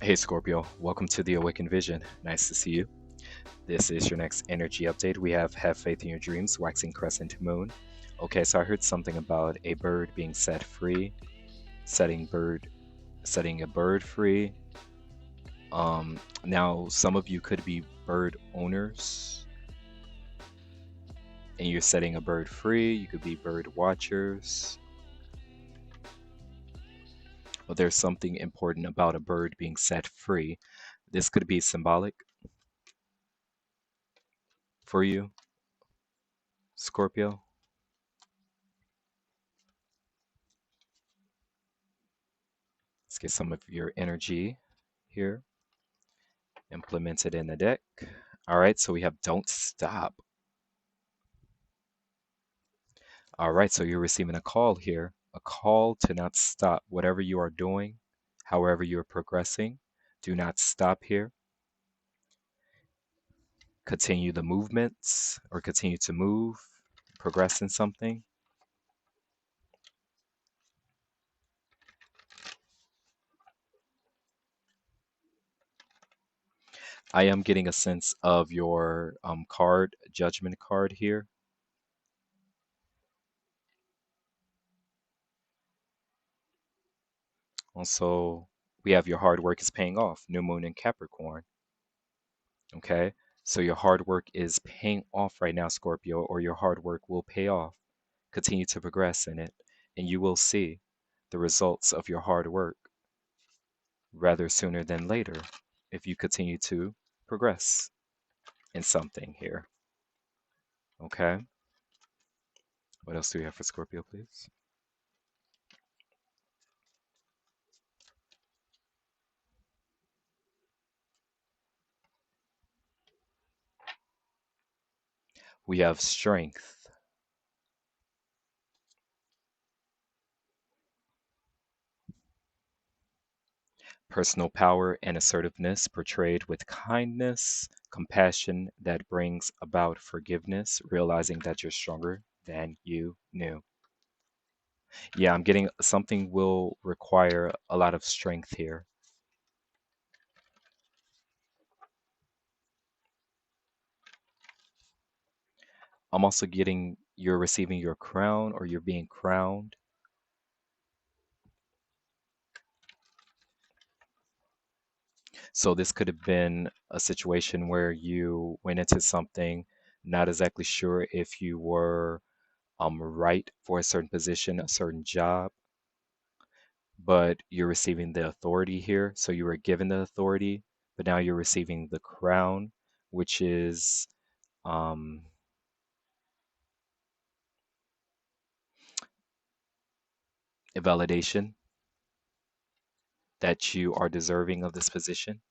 Hey Scorpio, welcome to the Awakened Vision. Nice to see you. This is your next energy update. We have faith in your dreams, waxing crescent moon. Okay, so I heard something about a bird being set free, setting a bird free. Now some of you could be bird owners and you're setting a bird free. You could be bird watchers. But there's something important about a bird being set free. This could be symbolic for you, Scorpio. Let's get some of your energy here implemented in the deck. All right, so we have don't stop. All right, so you're receiving a call here, a call to not stop. Whatever you are doing, however you're progressing, do not stop here. Continue the movements or continue to move, progress in something. I am getting a sense of your judgment card here. Also, we have your hard work is paying off, new moon in Capricorn. Okay, so your hard work is paying off right now, Scorpio, or your hard work will pay off. Continue to progress in it, and you will see the results of your hard work rather sooner than later if you continue to progress in something here. Okay, what else do we have for Scorpio, please? We have strength. Personal power and assertiveness portrayed with kindness, compassion that brings about forgiveness, realizing that you're stronger than you knew. Yeah, I'm getting something will require a lot of strength here. I'm also getting you're receiving your crown or you're being crowned. So this could have been a situation where you went into something not exactly sure if you were right for a certain position, a certain job, but you're receiving the authority here. So you were given the authority, but now you're receiving the crown, which is um, a validation that you are deserving of this position.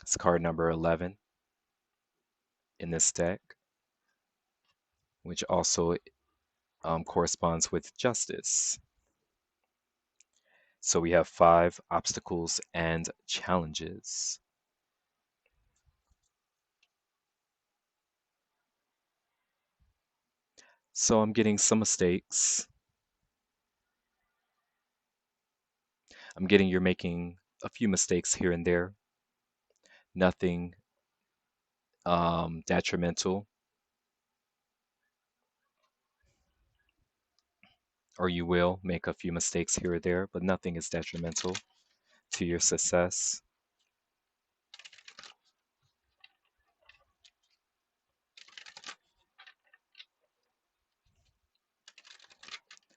It's card number 11 in this deck, which also corresponds with justice. So we have 5 obstacles and challenges. So I'm getting some mistakes. I'm getting you're making a few mistakes here and there. Nothing detrimental, or you will make a few mistakes here or there, but nothing is detrimental to your success.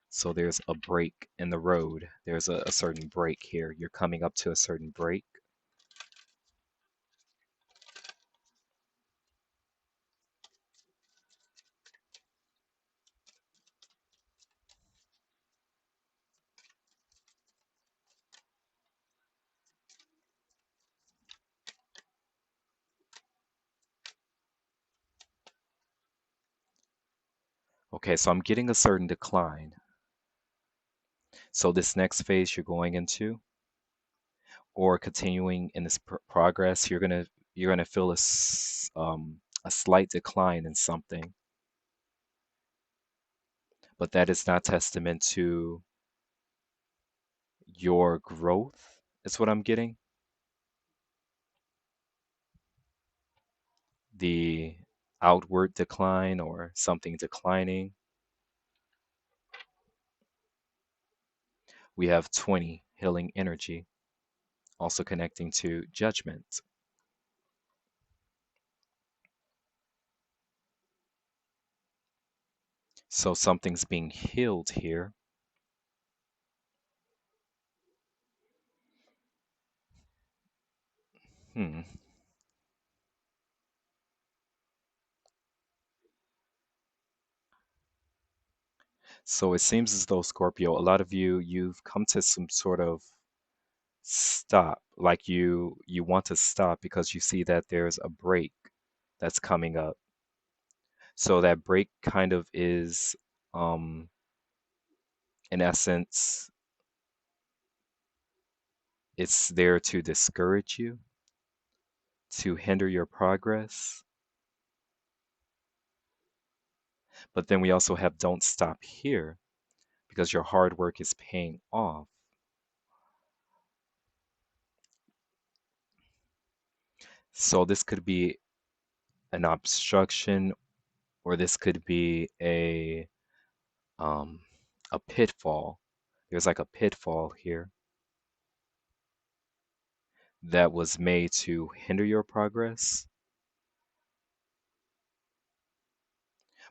So there's a break in the road. There's a certain break here. You're coming up to a certain break. Okay, so I'm getting a certain decline. So this next phase you're going into, or continuing in this progress, you're gonna feel a slight decline in something, but that is not testament to your growth, is what I'm getting. The outward decline or something declining. We have 20, healing energy, also connecting to judgment. So something's being healed here. Hmm. So it seems as though Scorpio, a lot of you've come to some sort of stop, like you want to stop because you see that there's a break that's coming up. So that break kind of is, um, in essence, it's there to discourage you, to hinder your progress. But then we also have don't stop here because your hard work is paying off. So this could be an obstruction, or this could be um, a pitfall. There's like a pitfall here that was made to hinder your progress.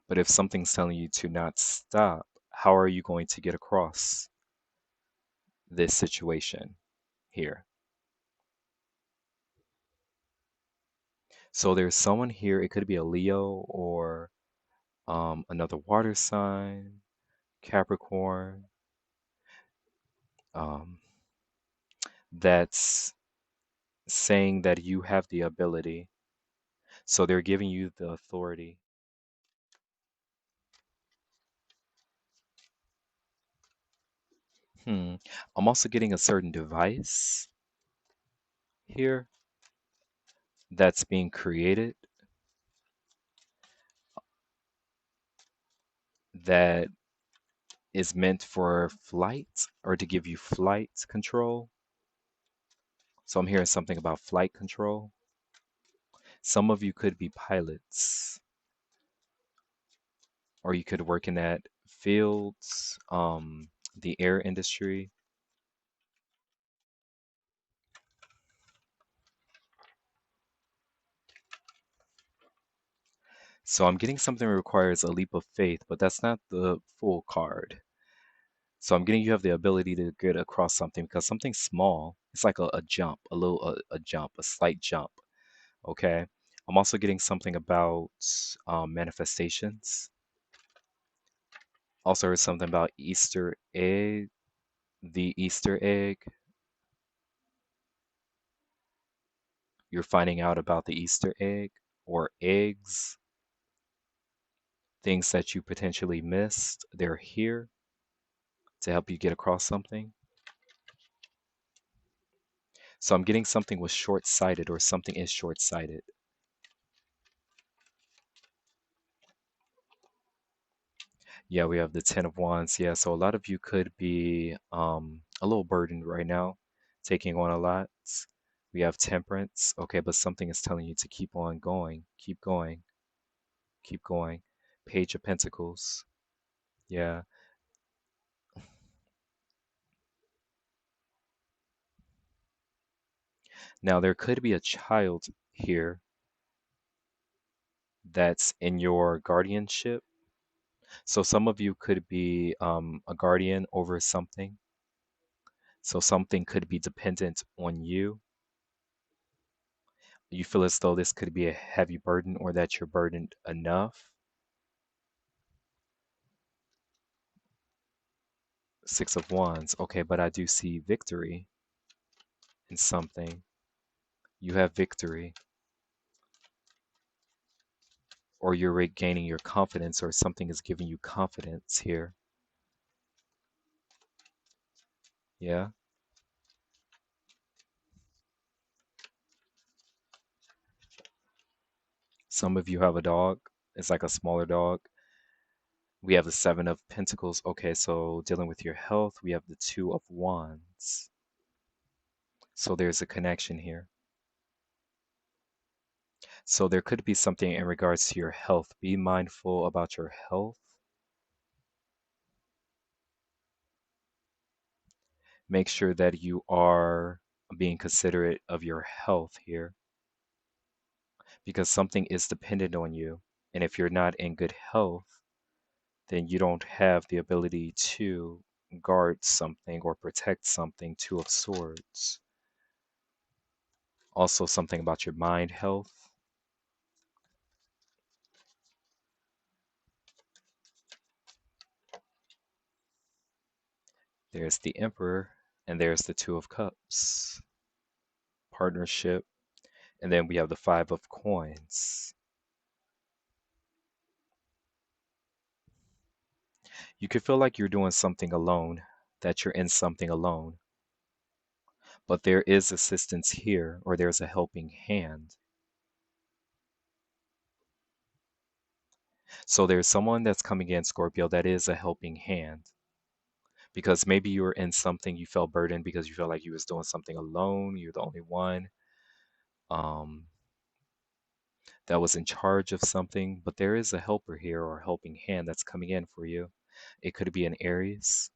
But if something's telling you to not stop, how are you going to get across this situation here? So there's someone here, it could be a Leo or another water sign, Capricorn, um, that's saying that you have the ability. So they're giving you the authority. Hmm. I'm also getting a certain device here that's being created that is meant for flight or to give you flight control. So I'm hearing something about flight control. Some of you could be pilots, or you could work in that fields, the air industry. So I'm getting something that requires a leap of faith, but that's not the full card. So I'm getting you have the ability to get across something because something small, it's like a jump, a jump, a slight jump. Okay. I'm also getting something about manifestations. Also heard something about Easter egg, the Easter egg. You're finding out about the Easter egg or eggs, things that you potentially missed. They're here to help you get across something. So I'm getting something was short-sighted or something is short-sighted. Yeah, we have the Ten of Wands. Yeah, so a lot of you could be a little burdened right now, taking on a lot. We have Temperance. Okay, but something is telling you to keep on going, keep going, keep going. Page of Pentacles. Yeah. Now there could be a child here that's in your guardianship. So some of you could be a guardian over something. So something could be dependent on you. You feel as though this could be a heavy burden or that you're burdened enough. Six of Wands. Okay, but I do see victory in something. You have victory. or you're regaining your confidence, or something is giving you confidence here. Yeah. Some of you have a dog. It's like a smaller dog. We have the Seven of Pentacles. Okay, so dealing with your health, we have the Two of Wands. So there's a connection here. So there could be something in regards to your health. Be mindful about your health. Make sure that you are being considerate of your health here, because something is dependent on you. And if you're not in good health, then you don't have the ability to guard something or protect something. Two of Swords. Also, something about your mind health. There's the Emperor, and there's the Two of Cups. Partnership. And then we have the Five of Coins. You could feel like you're doing something alone, that you're in something alone. But there is assistance here, or there's a helping hand. So there's someone that's coming in, Scorpio, that is a helping hand. Because maybe you were in something, you felt burdened because you felt like you was doing something alone, you're the only one um, that was in charge of something. But there is a helper here, or a helping hand that's coming in for you. It could be an Aries,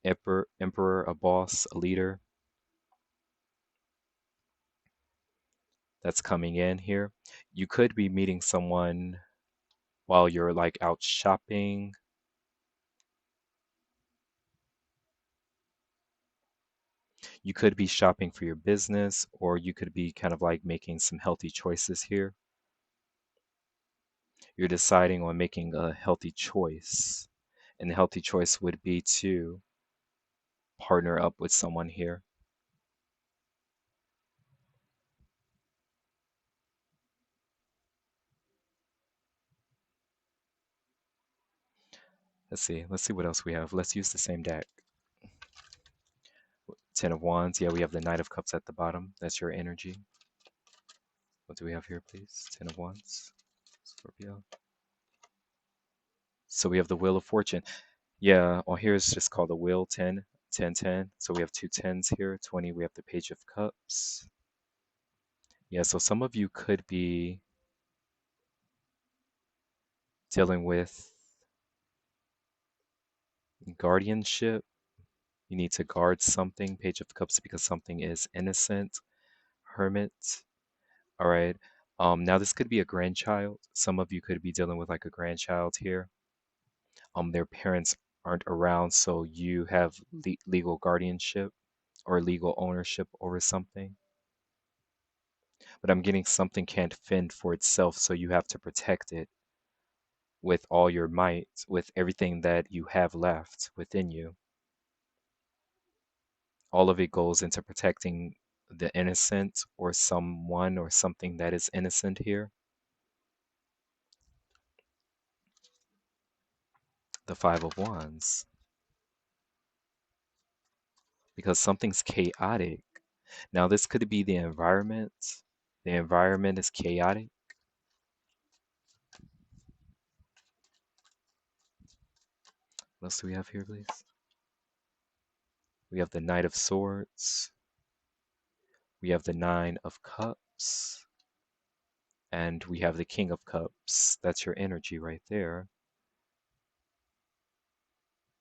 emperor, a boss, a leader that's coming in here. You could be meeting someone while you're like out shopping. You could be shopping for your business, or you could be kind of like making some healthy choices here. You're deciding on making a healthy choice, and the healthy choice would be to partner up with someone here. Let's see what else we have. Let's use the same deck. Ten of Wands. Yeah, we have the Knight of Cups at the bottom. That's your energy. What do we have here, please? Ten of Wands. Scorpio. So we have the Wheel of Fortune. Yeah, on here it's just called the Wheel 10, 10, 10. So we have two tens here. 20, we have the Page of Cups. Yeah, so some of you could be dealing with guardianship. You need to guard something, Page of Cups, because something is innocent. Hermit. All right. Now this could be a grandchild. Some of you could be dealing with like a grandchild here. Their parents aren't around, so you have legal guardianship or legal ownership over something. But I'm getting something can't fend for itself, so you have to protect it with all your might, with everything that you have left within you. All of it goes into protecting the innocent, or someone or something that is innocent here. The Five of Wands. Because something's chaotic. Now, this could be the environment. The environment is chaotic. What else do we have here, please? We have the Knight of Swords. We have the Nine of Cups. And we have the King of Cups. That's your energy right there.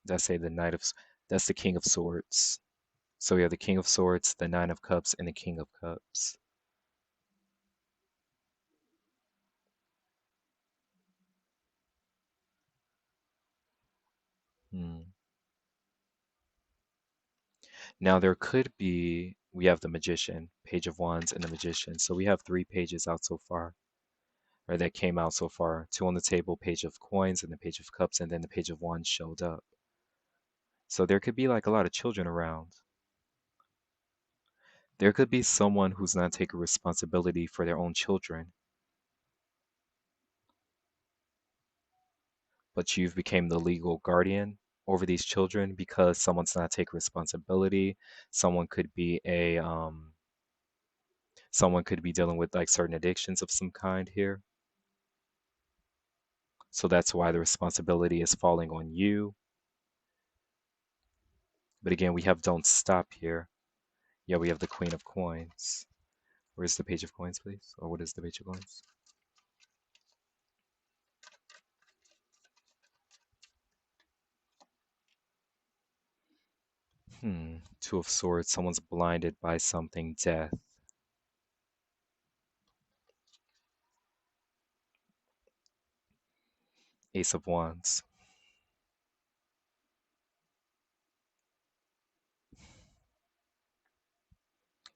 Did I say the Knight of... That's the King of Swords. So we have the King of Swords, the Nine of Cups, and the King of Cups. Hmm. Now there could be... We have the Magician, Page of Wands, and the Magician. So we have 3 pages out so far. Or that came out so far. 2 on the table, Page of Coins, and the Page of Cups, and then the Page of Wands showed up. So there could be like a lot of children around. There could be someone who's not taking responsibility for their own children. but you've became the legal guardian over these children because someone's not taking responsibility. Someone could be a someone could be dealing with like certain addictions of some kind here. So that's why the responsibility is falling on you. But again, we have don't stop here. Yeah, we have the Queen of Coins. Where's the Page of Coins, please? Or what is the Page of Coins? Two of Swords. Someone's blinded by something. Death. Ace of Wands.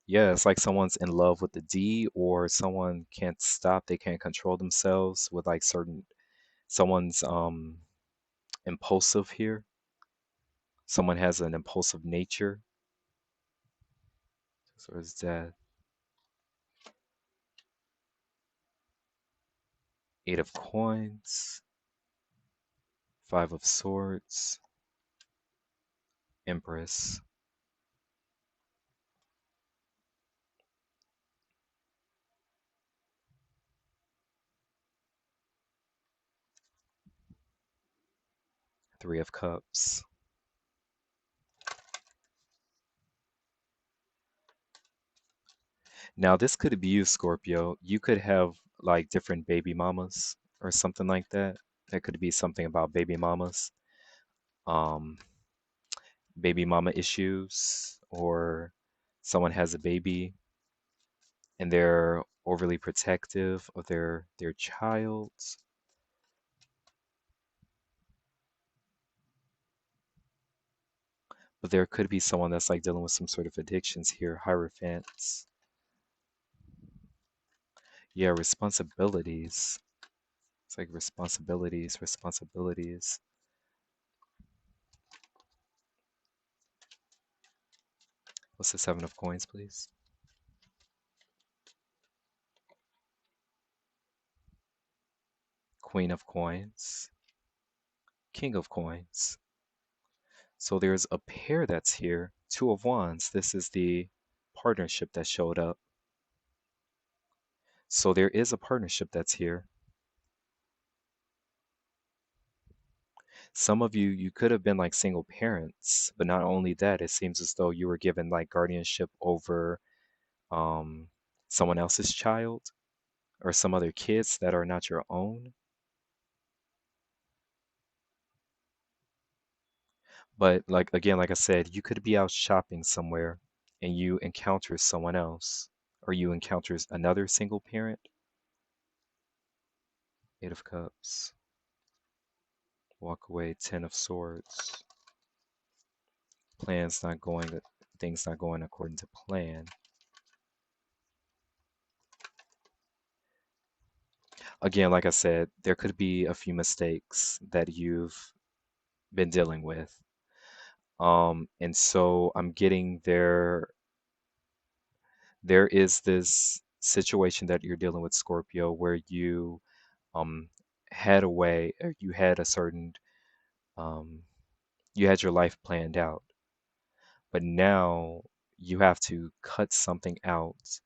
Yeah, it's like someone's in love with the D, or someone can't stop, they can't control themselves with like certain someone's impulsive here. Someone has an impulsive nature. So it's death. Eight of Coins, Five of Swords, Empress, Three of Cups. Now this could be you, Scorpio. You could have like different baby mamas or something like that. That could be something about baby mamas. Um, Baby mama issues, or someone has a baby and they're overly protective of their child. But there could be someone that's like dealing with some sort of addictions here. Hierophants. Yeah, responsibilities. It's like responsibilities, responsibilities. What's the Seven of Coins, please? Queen of Coins. King of Coins. So there's a pair that's here. Two of Wands. This is the partnership that showed up. So there is a partnership that's here. Some of you could have been like single parents, but not only that, it seems as though you were given like guardianship over um, someone else's child or some other kids that are not your own. But like again, like I said, you could be out shopping somewhere and you encounter someone else, or you encounter another single parent. Eight of Cups. Walk away. Ten of Swords. Plans not going, things not going according to plan. Again, like I said, there could be a few mistakes that you've been dealing with. And so I'm getting there is this situation that you're dealing with, Scorpio, where you um had a way, or you had a certain um you had your life planned out, but now you have to cut something out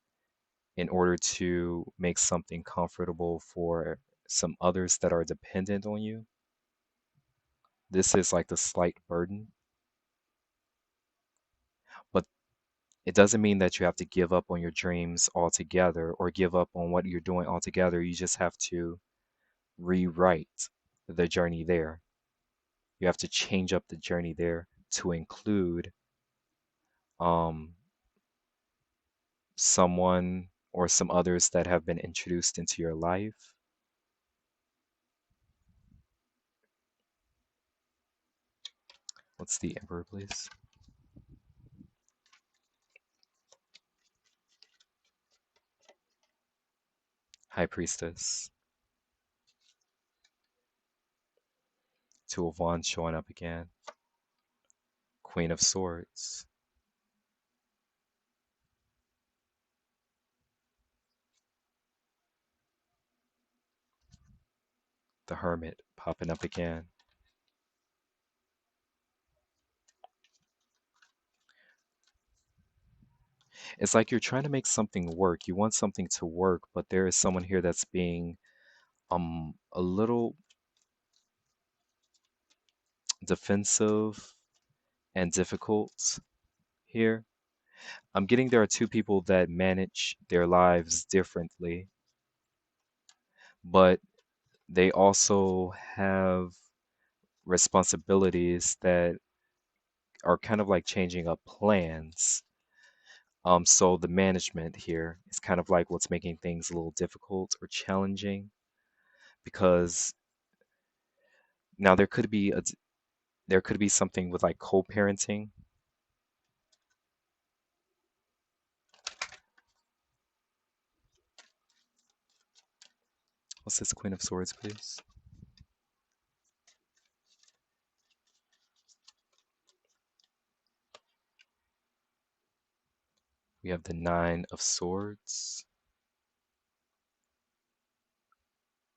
in order to make something comfortable for some others that are dependent on you. This is like the slight burden, but it doesn't mean that you have to give up on your dreams altogether or give up on what you're doing altogether. You just have to rewrite the journey there. You have to change up the journey there to include um, someone or some others that have been introduced into your life. What's the Emperor, please? High Priestess. Two of Wands showing up again. Queen of Swords. The Hermit popping up again. It's like you're trying to make something work. You want something to work, but there is someone here that's being a little defensive and difficult here. I'm getting there are two people that manage their lives differently, but they also have responsibilities that are kind of like changing up plans. So the management here is kind of like what's making things a little difficult or challenging because now there could be something with like co-parenting. What's this Queen of Swords, please? We have the Nine of Swords.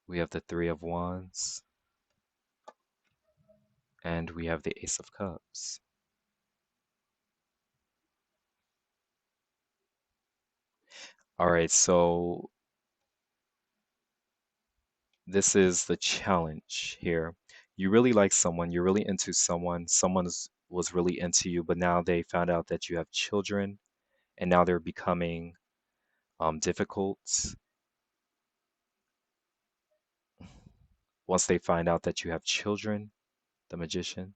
We have the Three of Wands. And we have the Ace of Cups. All right, so this is the challenge here. You really like someone, you're really into someone, was really into you, but now they found out that you have children, and now they're becoming difficult. Once they find out that you have children, the Magician,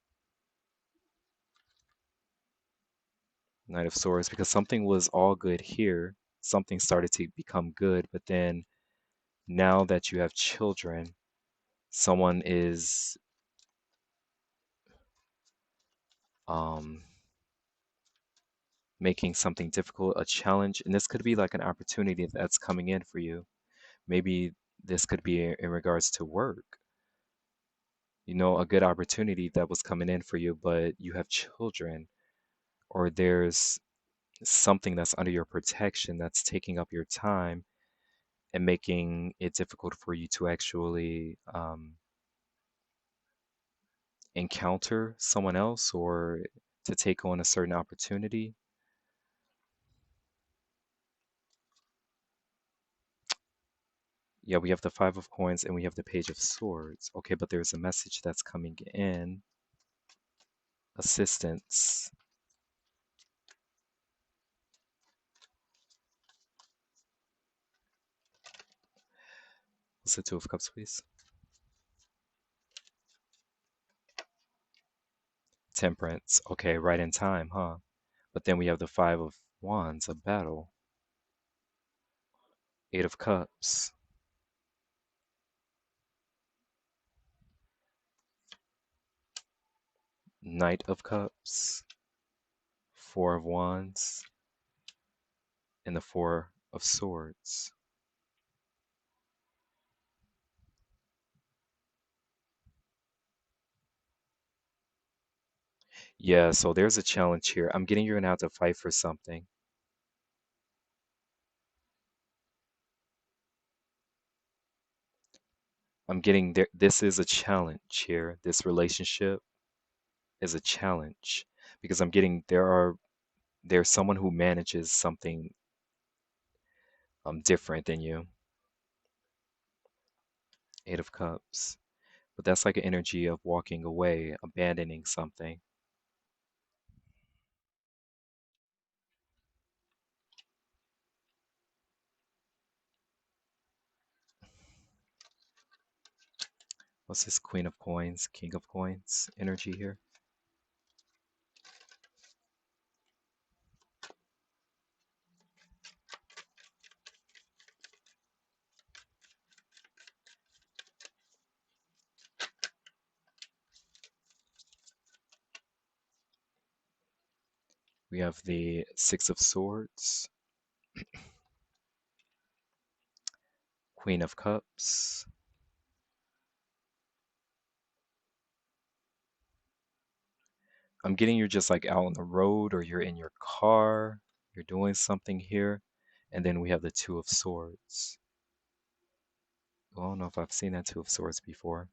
Knight of Swords, because something was all good here, something started to become good, but then now that you have children, someone is um, making something difficult a challenge, and this could be like an opportunity that's coming in for you. Maybe this could be in regards to work, a good opportunity that was coming in for you, but you have children, or there's something that's under your protection that's taking up your time and making it difficult for you to actually encounter someone else or to take on a certain opportunity. Yeah, we have the Five of Coins and we have the Page of Swords. Okay, but there's a message that's coming in. Assistance. What's the Two of Cups, please? Temperance. Okay, right in time, huh? But then we have the Five of Wands, a battle. Eight of Cups. Knight of Cups. Four of Wands. And the Four of Swords. Yeah, so there's a challenge here. I'm getting you're gonna have to fight for something. I'm getting there. This is a challenge here. This relationship is a challenge because I'm getting there's someone who manages something different than you. Eight of Cups. But that's like an energy of walking away, abandoning something. What's this Queen of Coins, King of Coins energy here? We have the Six of Swords, Queen of Cups. I'm getting you're just like out on the road or you're in your car, you're doing something here. And then we have the Two of Swords. Well, I don't know if I've seen that Two of Swords before.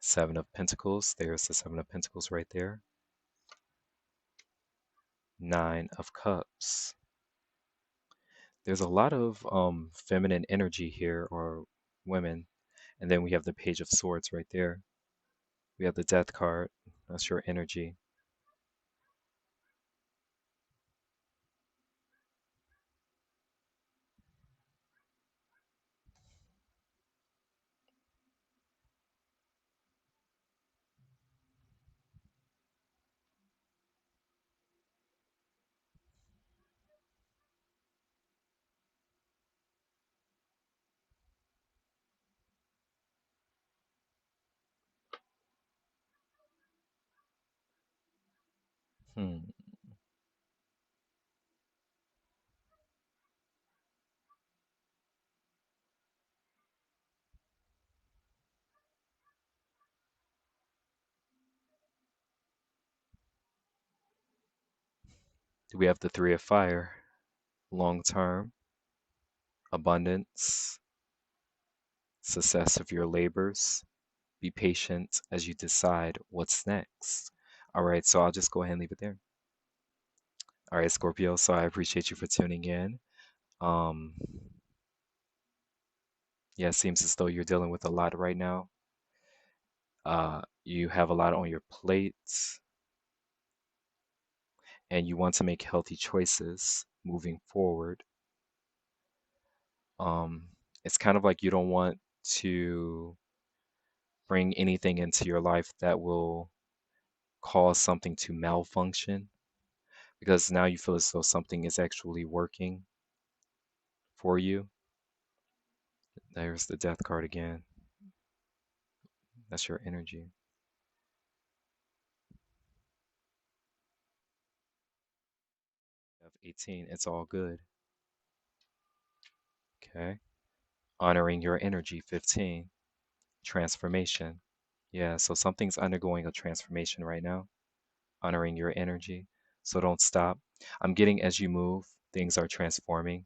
Seven of Pentacles. There's the Seven of Pentacles right there. Nine of Cups. There's a lot of feminine energy here, or women. And then we have the Page of Swords right there. We have the Death card. That's your energy. Hmm. We have the Three of Fire. Long term, abundance, success of your labors. Be patient as you decide what's next. All right, so I'll just go ahead and leave it there. All right, Scorpio, so I appreciate you for tuning in. Um, yeah, it seems as though you're dealing with a lot right now. You have a lot on your plate, and you want to make healthy choices moving forward. Um, it's kind of like you don't want to bring anything into your life that will cause something to malfunction, because now you feel as though something is actually working for you. There's the Death card again. That's your energy. You have 18. It's all good. Okay. Honoring your energy. 15. Transformation. Yeah, so something's undergoing a transformation right now. Honoring your energy. So don't stop. I'm getting, as you move, things are transforming,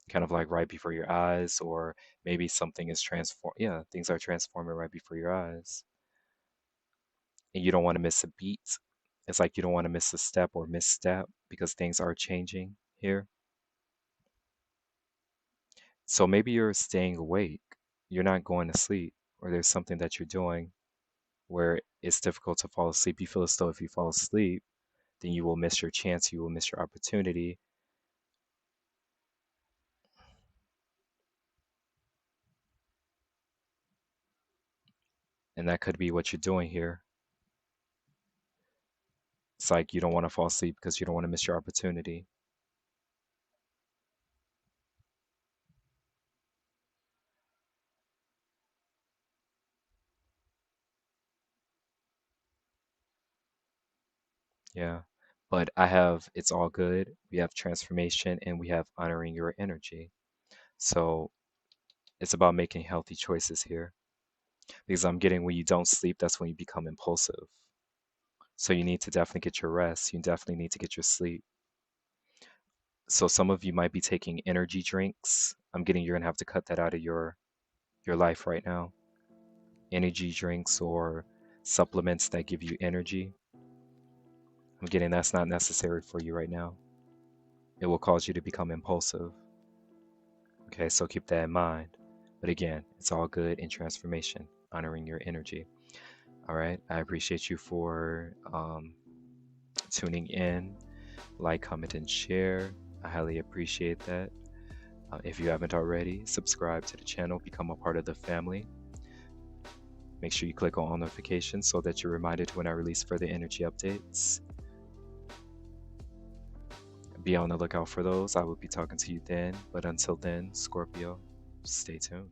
kind of like right before your eyes, or maybe something is transform. Yeah, things are transforming right before your eyes. And you don't want to miss a beat. It's like you don't want to miss a step or misstep because things are changing here. So maybe you're staying awake, you're not going to sleep, or there's something that you're doing where it's difficult to fall asleep. You feel as though if you fall asleep, then you will miss your chance, you will miss your opportunity. And that could be what you're doing here. It's like you don't want to fall asleep because you don't want to miss your opportunity. Yeah. But I have it's all good. We have transformation and we have honoring your energy. So it's about making healthy choices here. Because I'm getting when you don't sleep, that's when you become impulsive. So you need to definitely get your rest. You definitely need to get your sleep. So some of you might be taking energy drinks. I'm getting you're gonna have to cut that out of your life right now. Energy drinks or supplements that give you energy. I'm getting that's not necessary for you right now. It will cause you to become impulsive. Okay, so keep that in mind. But again, it's all good in transformation, honoring your energy. All right, I appreciate you for tuning in. Like, comment, and share. I highly appreciate that. If you haven't already, subscribe to the channel, become a part of the family. Make sure you click on all notifications so that you're reminded when I release further energy updates. Be on the lookout for those. I will be talking to you then. But until then, Scorpio, stay tuned.